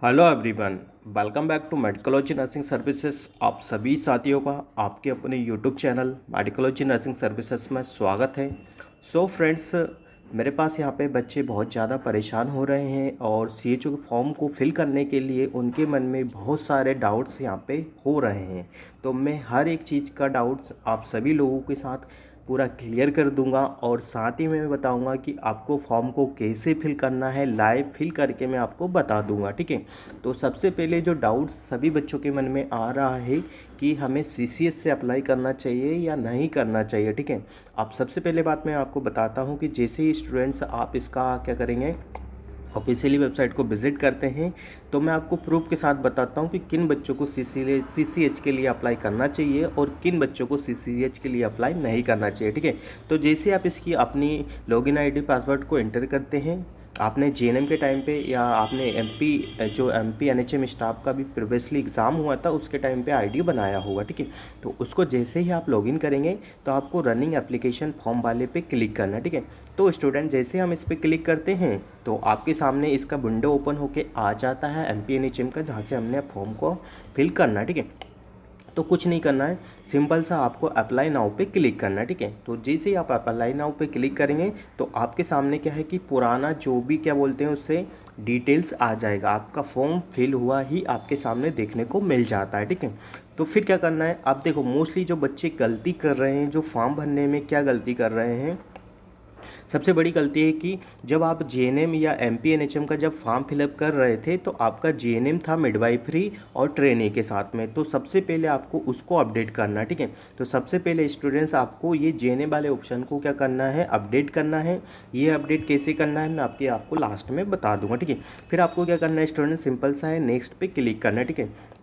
Hello everyone. Welcome back to medicology nursing services. आप सभी साथियों का आपके अपने YouTube channel medicology nursing services में स्वागत है। सो फ्रेंड्स, मेरे पास यहाँ पे बच्चे बहुत ज़्यादा परेशान हो रहे हैं और सीएचओ के फॉर्म को फिल करने के लिए उनके मन में बहुत सारे डाउट्स यहाँ पे हो रहे हैं। तो मैं हर एक चीज़ का डाउट्स आप सभी लोगों के साथ पूरा क्लियर कर दूंगा और साथ ही मैं बताऊंगा कि आपको फॉर्म को कैसे फिल करना है, लाइव फिल करके मैं आपको बता दूंगा। ठीक है। तो सबसे पहले जो डाउट सभी बच्चों के मन में आ रहा है कि हमें सीसीएच से अप्लाई करना चाहिए या नहीं करना चाहिए। ठीक है। अब सबसे पहले बात मैं आपको बताता हूँ कि जैसे ही स्टूडेंट्स आप इसका क्या करेंगे, ऑफिशियली वेबसाइट को विज़िट करते हैं, तो मैं आपको प्रूफ के साथ बताता हूँ कि किन बच्चों को सीसीएच के लिए अप्लाई करना चाहिए और किन बच्चों को सीसीएच के लिए अप्लाई नहीं करना चाहिए। ठीक है। तो जैसे आप इसकी अपनी लॉगिन आईडी पासवर्ड को एंटर करते हैं, आपने जीएनएम के टाइम पे या आपने एमपी जो एमपी एनएचएम स्टाफ का भी प्रीवियसली एग्ज़ाम हुआ था उसके टाइम पे आईडी बनाया होगा। ठीक है। तो उसको जैसे ही आप लॉगिन करेंगे तो आपको रनिंग एप्लीकेशन फॉर्म वाले पे क्लिक करना है। ठीक है। तो स्टूडेंट जैसे हम इस पर क्लिक करते हैं तो आपके सामने इसका विंडो ओपन होके आ जाता है एमपी एनएचएम का, जहाँ से हमने फॉर्म को फिल करना है। ठीक है। तो कुछ नहीं करना है, सिंपल सा आपको अप्लाई नाउ पे क्लिक करना है। ठीक है। तो जैसे ही आप अप्लाई नाउ पे क्लिक करेंगे तो आपके सामने क्या है कि पुराना जो भी क्या बोलते हैं उससे डिटेल्स आ जाएगा, आपका फॉर्म फिल हुआ ही आपके सामने देखने को मिल जाता है। ठीक है। तो फिर क्या करना है, आप देखो मोस्टली जो बच्चे गलती कर रहे हैं, जो फॉर्म भरने में क्या गलती कर रहे हैं, सबसे बड़ी गलती है कि जब आप जीएनएम या एमपीएनएचएम का जब फॉर्म फिलअप कर रहे थे तो आपका जीएनएम था मिडवाइफरी और ट्रेनी के साथ में, तो सबसे पहले आपको उसको अपडेट करना है। ठीक है। तो सबसे पहले स्टूडेंट्स आपको ये जीएनएम वाले ऑप्शन को क्या करना है, अपडेट करना है। ये अपडेट कैसे करना है मैं आपको लास्ट में बता दूंगा। ठीक है। फिर आपको क्या करना है स्टूडेंट, सिंपल सा है, नेक्स्ट पे क्लिक करना है। ठीक है।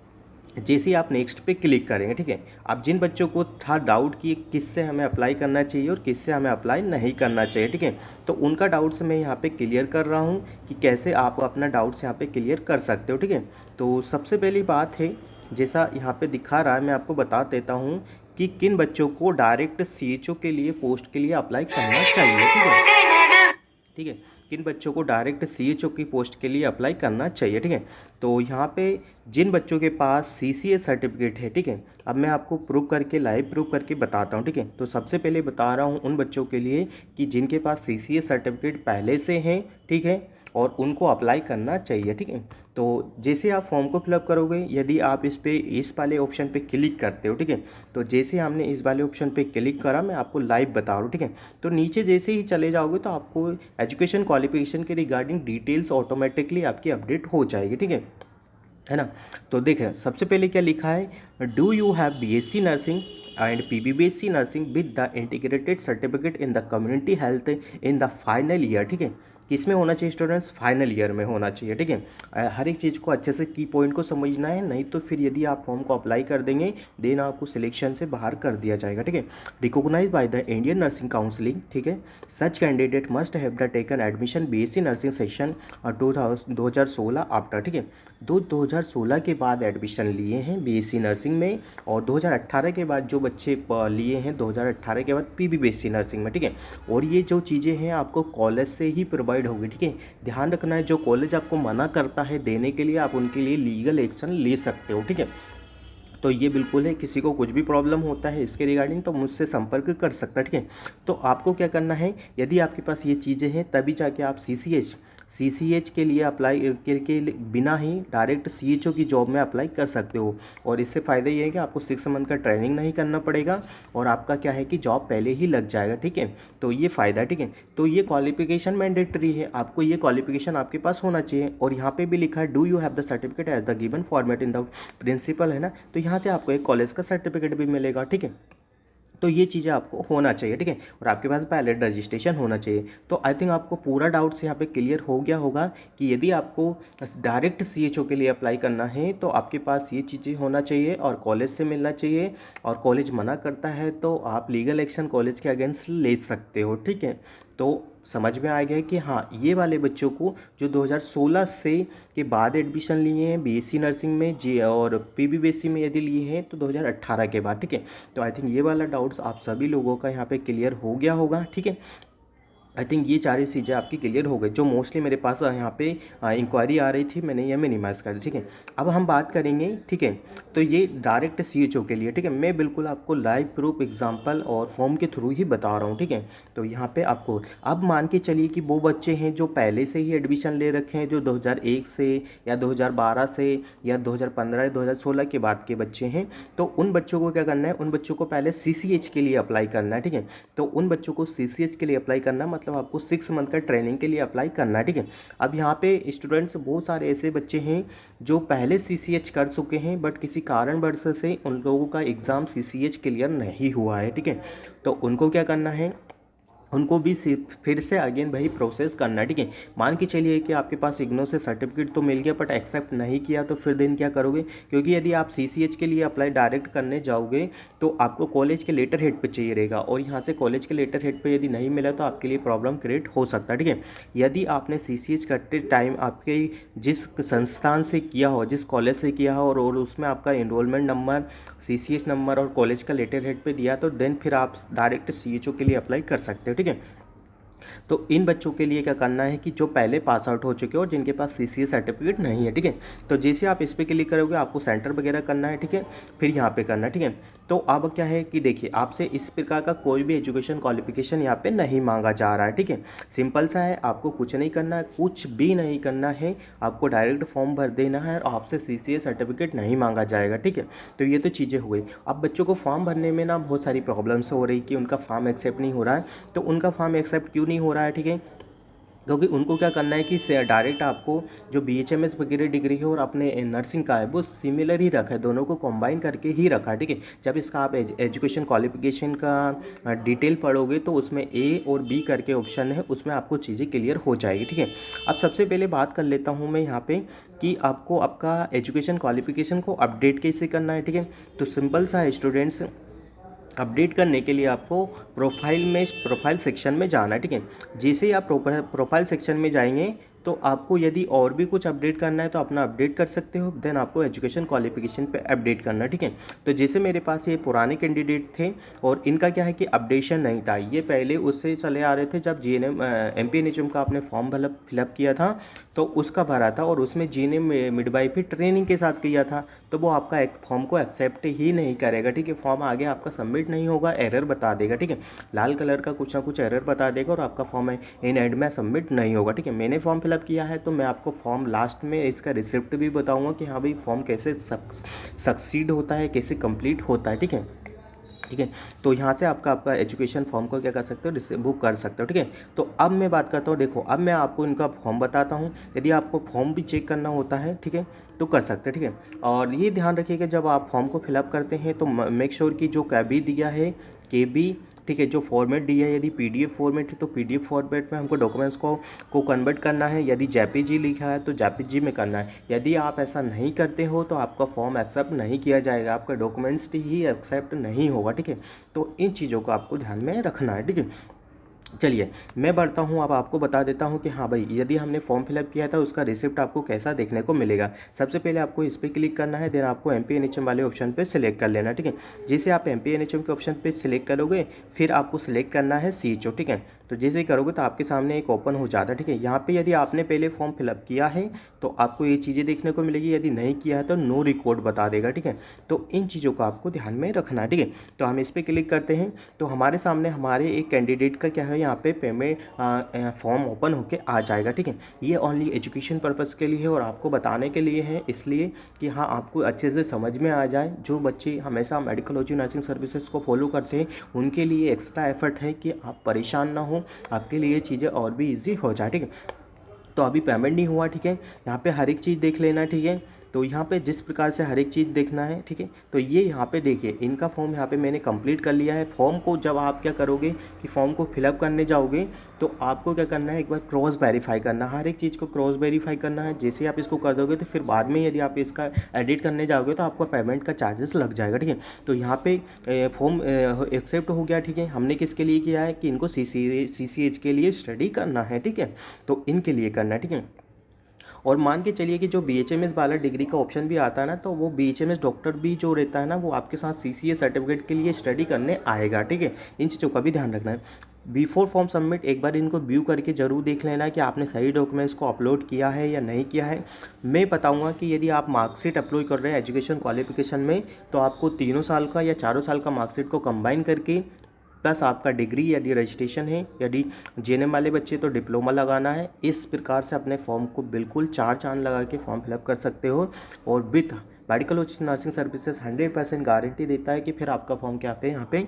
जैसे ही आप नेक्स्ट पे क्लिक करेंगे, ठीक है, अब जिन बच्चों को था डाउट कि किससे हमें अप्लाई करना चाहिए और किससे हमें अप्लाई नहीं करना चाहिए, ठीक है, तो उनका डाउट्स मैं यहाँ पे क्लियर कर रहा हूँ कि कैसे आप अपना डाउट्स यहाँ पे क्लियर कर सकते हो। ठीक है। तो सबसे पहली बात है, जैसा यहाँ पे दिखा रहा है मैं आपको बता देता हूँ कि किन बच्चों को डायरेक्ट सीएचओ के लिए पोस्ट के लिए अप्लाई करना चाहिए। ठीक है। ठीक है। किन बच्चों को डायरेक्ट सीएचओ की पोस्ट के लिए अप्लाई करना चाहिए। ठीक है। तो यहाँ पे जिन बच्चों के पास सीसीएच सर्टिफिकेट है, ठीक है, अब मैं आपको प्रूव करके लाइव प्रूव करके बताता हूँ। ठीक है। तो सबसे पहले बता रहा हूँ उन बच्चों के लिए कि जिनके पास सीसीएच सर्टिफिकेट पहले से हैं, ठीक है, और उनको अप्लाई करना चाहिए। ठीक है। तो जैसे आप फॉर्म को फिलअप करोगे, यदि आप इस वाले ऑप्शन पे क्लिक करते हो, ठीक है, तो जैसे हमने इस वाले ऑप्शन पे क्लिक करा, मैं आपको लाइव बता रहा हूँ। ठीक है। तो नीचे जैसे ही चले जाओगे तो आपको एजुकेशन क्वालिफिकेशन के रिगार्डिंग डिटेल्स ऑटोमेटिकली आपकी अपडेट हो जाएगी। ठीक है ना। तो देखें सबसे पहले क्या लिखा है, do you have BSc nursing and PBBSc nursing with the integrated certificate in the community health in the final year. ठीक है। किसमें होना चाहिए स्टूडेंट्स, फाइनल ईयर में होना चाहिए। ठीक है। हर एक चीज़ को अच्छे से की पॉइंट को समझना है, नहीं तो फिर यदि आप फॉर्म को अप्लाई कर देंगे देन आपको सिलेक्शन से बाहर कर दिया जाएगा। ठीक है। Recognise by the Indian nursing counselling. ठीक है। Such candidate must have the taken admission BSc nursing session 2016 after. ठीक है। 2016 के बाद एडमिशन लिए हैं बीएससी नर्सिंग में, और 2018 के बाद जो बच्चे लिए हैं 2018 के बाद पीबीबीएससी नर्सिंग में। ठीक है। और ये जो चीज़ें हैं आपको कॉलेज से ही प्रोवाइड होगी। ठीक है। ध्यान रखना है, जो कॉलेज आपको मना करता है देने के लिए आप उनके लिए लीगल एक्शन ले सकते हो। ठीक है। तो ये बिल्कुल है, किसी को कुछ भी प्रॉब्लम होता है इसके रिगार्डिंग तो मुझसे संपर्क कर सकता है। ठीक है। तो आपको क्या करना है, यदि आपके पास ये चीज़ें हैं तभी जाके आप सीसीएच के लिए अप्लाई के बिना ही डायरेक्ट सीएचओ की जॉब में अप्लाई कर सकते हो। और इससे फ़ायदा ये है कि आपको 6 मंथ का ट्रेनिंग नहीं करना पड़ेगा और आपका क्या है कि जॉब पहले ही लग जाएगा। ठीक है। तो ये फ़ायदा है। ठीक है। तो ये क्वालिफिकेशन मैंडेटरी है, आपको ये क्वालिफिकेशन आपके पास होना चाहिए। और यहाँ पे भी लिखा है do you have the certificate as the given format in the principal, है ना, तो यहाँ से आपको एक कॉलेज का सर्टिफिकेट भी मिलेगा। ठीक है। तो ये चीज़ें आपको होना चाहिए। ठीक है। और आपके पास वैलिड रजिस्ट्रेशन होना चाहिए। तो आई थिंक आपको पूरा डाउट्स यहाँ पे क्लियर हो गया होगा कि यदि आपको डायरेक्ट सीएचओ के लिए अप्लाई करना है तो आपके पास ये चीज़ें होना चाहिए और कॉलेज से मिलना चाहिए, और कॉलेज मना करता है तो आप लीगल एक्शन कॉलेज के अगेंस्ट ले सकते हो। ठीक है। तो समझ में आ गया कि हाँ, ये वाले बच्चों को जो 2016 से के बाद एडमिशन लिए हैं बीएससी नर्सिंग में जी और पीबीबीएससी में यदि लिए हैं तो 2018 के बाद। ठीक है। तो आई थिंक ये वाला डाउट्स आप सभी लोगों का यहाँ पे क्लियर हो गया होगा। ठीक है। आई थिंक ये सारी चीज़ें आपकी क्लियर हो गई, जो मोस्टली मेरे पास यहाँ पे इंक्वायरी आ रही थी, मैंने ये मिनिमाइज़ कर दी। ठीक है, अब हम बात करेंगे। ठीक है, तो ये डायरेक्ट CHO के लिए। ठीक है, मैं बिल्कुल आपको लाइव प्रूफ एग्जांपल और फॉर्म के थ्रू ही बता रहा हूँ। ठीक है, तो यहाँ पे आपको अब मान के चलिए कि वो बच्चे हैं जो पहले से ही एडमिशन ले रखे हैं, जो 2001 से या 2012 से या 2015 या 2016 के बाद के बच्चे हैं, तो उन बच्चों को क्या करना है, उन बच्चों को पहले CCH के लिए अप्लाई करना है। ठीक है, तो उन बच्चों को CCH के लिए अप्लाई करना मतलब आपको 6 मंथ का ट्रेनिंग के लिए अप्लाई करना है। ठीक है, अब यहाँ पे स्टूडेंट्स बहुत सारे ऐसे बच्चे हैं जो पहले CCH कर चुके हैं, बट किसी कारणवश से उन लोगों का एग्ज़ाम CCH क्लियर नहीं हुआ है। ठीक है, तो उनको क्या करना है, उनको भी फिर से अगेन वही प्रोसेस करना है। ठीक है, मान के चलिए कि आपके पास इग्नो से सर्टिफिकेट तो मिल गया बट एक्सेप्ट नहीं किया, तो फिर दिन क्या करोगे, क्योंकि यदि आप CCH के लिए अप्लाई डायरेक्ट करने जाओगे तो आपको कॉलेज के लेटर हेड पे चाहिए रहेगा, और यहाँ से कॉलेज के लेटर हेड पे यदि नहीं मिला तो आपके लिए प्रॉब्लम क्रिएट हो सकता है। ठीक है, यदि आपने CCH करते टाइम आपके जिस संस्थान से किया हो, जिस कॉलेज से किया हो, और उसमें आपका एनरोलमेंट नंबर, CCH नंबर और कॉलेज का लेटर हेड पे दिया, तो देन फिर आप डायरेक्ट CHO के लिए अप्लाई कर सकते हो। ठीक है, तो इन बच्चों के लिए क्या करना है कि जो पहले पास आउट हो चुके हो और जिनके पास CCH सर्टिफिकेट नहीं है। ठीक है, तो जैसे आप इस पर क्लिक करोगे आपको सेंटर वगैरह करना है। ठीक है, फिर यहाँ पे करना है। ठीक है, तो अब क्या है कि देखिए आपसे इस प्रकार का कोई भी एजुकेशन क्वालिफिकेशन यहाँ पे नहीं मांगा जा रहा है। ठीक है, सिंपल सा है, आपको कुछ नहीं करना है, कुछ भी नहीं करना है, आपको डायरेक्ट फॉर्म भर देना है और आपसे CCH सर्टिफिकेट नहीं मांगा जाएगा। ठीक है, तो ये तो चीज़ें हो गई। अब बच्चों को फॉर्म भरने में ना बहुत सारी प्रॉब्लम्स हो रही कि उनका फॉर्म एक्सेप्ट नहीं हो रहा है, तो उनका फॉर्म एक्सेप्ट क्यों नहीं हो रहा है। ठीक है, क्योंकि उनको क्या करना है कि डायरेक्ट आपको जो BHMS वगैरह डिग्री है और अपने नर्सिंग का है वो सिमिलर ही रखा है, दोनों को कंबाइन करके ही रखा है। ठीक है, जब इसका आप एजुकेशन क्वालिफिकेशन का डिटेल पढ़ोगे तो उसमें A और B करके ऑप्शन है, उसमें आपको चीज़ें क्लियर हो जाएगी। ठीक है, अब सबसे पहले बात कर लेता हूँ मैं यहाँ पे कि आपको आपका एजुकेशन क्वालिफिकेशन को अपडेट कैसे करना है। ठीक है, तो सिंपल सा है स्टूडेंट्स, अपडेट करने के लिए आपको प्रोफाइल सेक्शन में जाना है। ठीक है, जैसे ही आप प्रोफाइल सेक्शन में जाएंगे तो आपको यदि और भी कुछ अपडेट करना है तो अपना अपडेट कर सकते हो, देन आपको एजुकेशन क्वालिफिकेशन पे अपडेट करना है। ठीक है, तो जैसे मेरे पास ये पुराने कैंडिडेट थे और इनका क्या है कि अपडेशन नहीं था, ये पहले उससे चले आ रहे थे जब GNM MPNHM का आपने फॉर्म फिलअप किया था तो उसका भरा था और उसमें GNM मिडवाइफरी ट्रेनिंग के साथ किया था, तो वो आपका एक फॉर्म को एक्सेप्ट ही नहीं करेगा। ठीक है, फॉर्म आगे आपका सबमिट नहीं होगा, एरर बता देगा। ठीक है, लाल कलर का कुछ ना कुछ एरर बता देगा और आपका फॉर्म इन एंड में सबमिट नहीं होगा। ठीक है, मैंने फॉर्म फिलअप किया है तो मैं आपको फॉर्म लास्ट में इसका रिसिप्ट भी बताऊंगा कि हाँ भाई फॉर्म कैसे सक्सीड होता है, कैसे कंप्लीट होता है। ठीक है, ठीक है, तो यहाँ से आपका एजुकेशन फॉर्म को क्या कर सकते हो, बुक कर सकते हो। ठीक है, तो अब मैं बात करता हूँ, देखो अब मैं आपको इनका फॉर्म बताता हूँ, यदि आपको फॉर्म भी चेक करना होता है ठीक है तो कर सकते हैं। ठीक है, और ये ध्यान रखिएगा जब आप फॉर्म को फिलअप करते हैं तो मेक श्योर कि जो KB दिया है KB, ठीक है, जो फॉर्मेट दिया है, यदि PDF फॉर्मेट है तो PDF फॉर्मेट में हमको डॉक्यूमेंट्स को कन्वर्ट करना है, यदि JPG लिखा है तो JPG में करना है। यदि आप ऐसा नहीं करते हो तो आपका फॉर्म एक्सेप्ट नहीं किया जाएगा, आपका डॉक्यूमेंट्स ही एक्सेप्ट नहीं होगा। ठीक है, तो इन चीज़ों को आपको ध्यान में रखना है। ठीक है, चलिए मैं बढ़ता हूँ, अब आपको बता देता हूँ कि हाँ भाई यदि हमने फॉर्म फिलअप किया था उसका रिसिप्ट आपको कैसा देखने को मिलेगा। सबसे पहले आपको इस पर क्लिक करना है, देन आपको MPNHM वाले ऑप्शन पे सिलेक्ट कर लेना। ठीक है, जैसे आप MPNHM के ऑप्शन पे सिलेक्ट करोगे फिर आपको सिलेक्ट करना है CHO। ठीक है, तो जैसे ही करोगे तो आपके सामने एक ओपन हो जाता है। ठीक है, यहाँ पे यदि आपने पहले फॉर्म फिलअप किया है तो आपको ये चीज़ें देखने को मिलेगी, यदि नहीं किया है तो नो रिकॉर्ड बता देगा। ठीक है, तो इन चीज़ों को आपको ध्यान में रखना है। ठीक है, तो हम इस पर क्लिक करते हैं तो हमारे सामने हमारे एक कैंडिडेट का क्या है यहाँ पे पेमेंट फॉर्म ओपन होके आ जाएगा। ठीक है, ये ओनली एजुकेशन पर्पज़ के लिए है और आपको बताने के लिए है, इसलिए कि हाँ आपको अच्छे से समझ में आ जाए। जो बच्चे हमेशा मेडिकलॉजी नर्सिंग सर्विसेज को फॉलो करते हैं उनके लिए एक्स्ट्रा एफर्ट है कि आप परेशान ना हो, आपके लिए चीज़ें और भी ईजी हो जाए। ठीक है, तो अभी पेमेंट नहीं हुआ। ठीक है, यहाँ पे हर एक चीज़ देख लेना। ठीक है, तो यहाँ पे जिस प्रकार से हर एक चीज़ देखना है। ठीक है, तो ये यहाँ पे देखिए इनका फॉर्म यहाँ पे मैंने कंप्लीट कर लिया है। फॉर्म को जब आप क्या करोगे कि फॉर्म को फिलअप करने जाओगे तो आपको क्या करना है, एक बार क्रॉस वेरीफाई करना, हर एक चीज़ को क्रॉस वेरीफाई करना है। जैसे आप इसको कर दोगे तो फिर बाद में यदि आप इसका एडिट करने जाओगे तो आपका पेमेंट का चार्जेस लग जाएगा। ठीक है, तो यहाँ पे फॉर्म एक्सेप्ट हो गया। ठीक है, हमने किसके लिए किया है कि इनको CCH के लिए स्टडी करना है। ठीक है, तो इनके लिए करना है। ठीक है, और मान के चलिए कि जो BHMS वाला डिग्री का ऑप्शन भी आता है ना, तो वो BHMS डॉक्टर भी जो रहता है ना वो आपके साथ CCH सर्टिफिकेट के लिए स्टडी करने आएगा। ठीक है, इन चीज़ों का भी ध्यान रखना है। बिफोर फॉर्म सबमिट एक बार इनको व्यू करके ज़रूर देख लेना कि आपने सही डॉक्यूमेंट्स को अपलोड किया है या नहीं किया है। मैं बताऊंगा कि यदि आप मार्कशीट अपलोड कर रहे हैं एजुकेशन क्वालिफिकेशन में, तो आपको 3 साल का या 4 साल का मार्कशीट को कंबाइन करके प्लस आपका डिग्री यदि रजिस्ट्रेशन है, यदि जेएनएम वाले बच्चे तो डिप्लोमा लगाना है। इस प्रकार से अपने फॉर्म को बिल्कुल 4 चांद लगा के फॉर्म फिलअप कर सकते हो। और with medical nursing services 100% guarantee देता है कि फिर आपका फॉर्म क्या पे यहाँ पे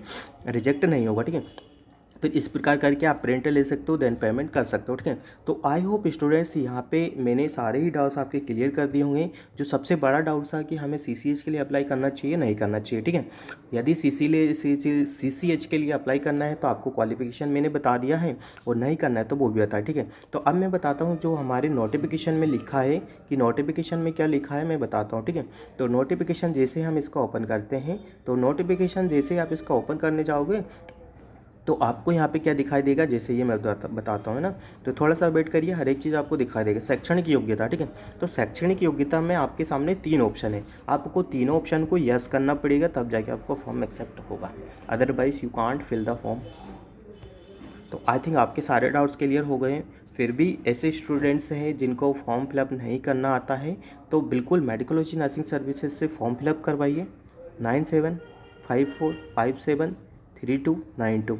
रिजेक्ट नहीं होगा, ठीक है। फिर इस प्रकार करके आप प्रिंट ले सकते हो, देन पेमेंट कर सकते हो, ठीक है। तो आई होप स्टूडेंट्स यहाँ पे मैंने सारे ही डाउट्स आपके क्लियर कर दिए होंगे। जो सबसे बड़ा डाउट था कि हमें सीसीएच के लिए अप्लाई करना चाहिए नहीं करना चाहिए, ठीक है। यदि सीसीएच के लिए अप्लाई करना है तो आपको क्वालिफिकेशन मैंने बता दिया है, और नहीं करना है तो वो भी बता है, ठीक है। तो अब मैं बताता हूँ जो हमारे नोटिफिकेशन में लिखा है कि नोटिफिकेशन में क्या लिखा है मैं बताता हूँ, ठीक है। तो नोटिफिकेशन जैसे हम इसका ओपन करते हैं, तो नोटिफिकेशन जैसे आप इसका ओपन करने जाओगे तो आपको यहाँ पे क्या दिखाई देगा, जैसे ये मैं बताता हूँ ना। तो थोड़ा सा वेट करिए, हर एक चीज़ आपको दिखाई देगा। शैक्षणिक योग्यता, ठीक है। तो शैक्षणिक योग्यता में आपके सामने 3 ऑप्शन है, आपको तीनों ऑप्शन को यस करना पड़ेगा, तब जाके आपको फॉर्म एक्सेप्ट होगा, otherwise you can't fill the form. तो आई थिंक आपके सारे डाउट्स क्लियर हो गए हैं। फिर भी ऐसे स्टूडेंट्स हैं जिनको फॉर्म फिलअप नहीं करना आता है, तो बिल्कुल मेडिकोलॉजी नर्सिंग सर्विसेज से फॉर्म फिलअप करवाइए। 9754573292।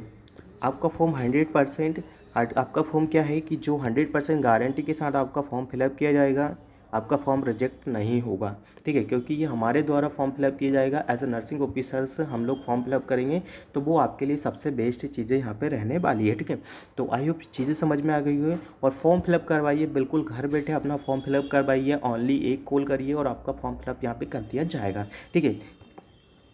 आपका फॉर्म 100%, आपका फॉर्म क्या है कि जो 100% गारंटी के साथ आपका फॉर्म फिलअप किया जाएगा, आपका फॉर्म रिजेक्ट नहीं होगा, ठीक है। क्योंकि ये हमारे द्वारा फॉर्म फिलअप किया जाएगा, एज ए नर्सिंग ऑफिसर्स हम लोग फॉर्म फिलअप करेंगे, तो वो आपके लिए सबसे बेस्ट चीज़ें यहाँ पे रहने वाली है, ठीक है। तो आई होप चीज़ें समझ में आ गई है। और फॉर्म फिलअप करवाइए, बिल्कुल घर बैठे अपना फॉर्म फिलअप करवाइए, ओनली एक कॉल करिए और आपका फॉर्म फिलअप यहाँ पे कर दिया जाएगा, ठीक है।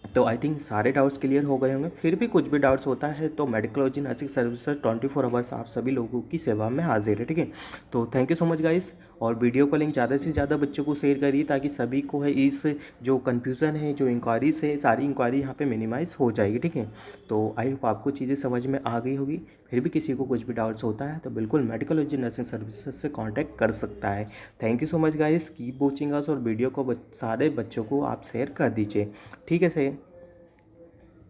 तो आई थिंक सारे डाउट्स क्लियर हो गए होंगे। फिर भी कुछ भी डाउट्स होता है तो मेडिकोलॉजी नर्सिंग सर्विसेज 24 आवर्स आप सभी लोगों की सेवा में हाजिर है, ठीक है। तो thank you so much guys, और वीडियो को लिंक ज़्यादा से ज़्यादा बच्चों को शेयर करिए, ताकि सभी को है इस जो कन्फ्यूज़न है, जो इंक्वायरीज है, सारी इंक्वायरी यहाँ पे मिनिमाइज़ हो जाएगी, ठीक है। तो आई होप आपको चीज़ें समझ में आ गई होगी। फिर भी किसी को कुछ भी डाउट्स होता है तो बिल्कुल मेडिकोलॉजी नर्सिंग सर्विसेज से कॉन्टैक्ट कर सकता है। Thank you so much guys, keep watching us, और वीडियो को सारे बच्चों को आप शेयर कर दीजिए, ठीक है से।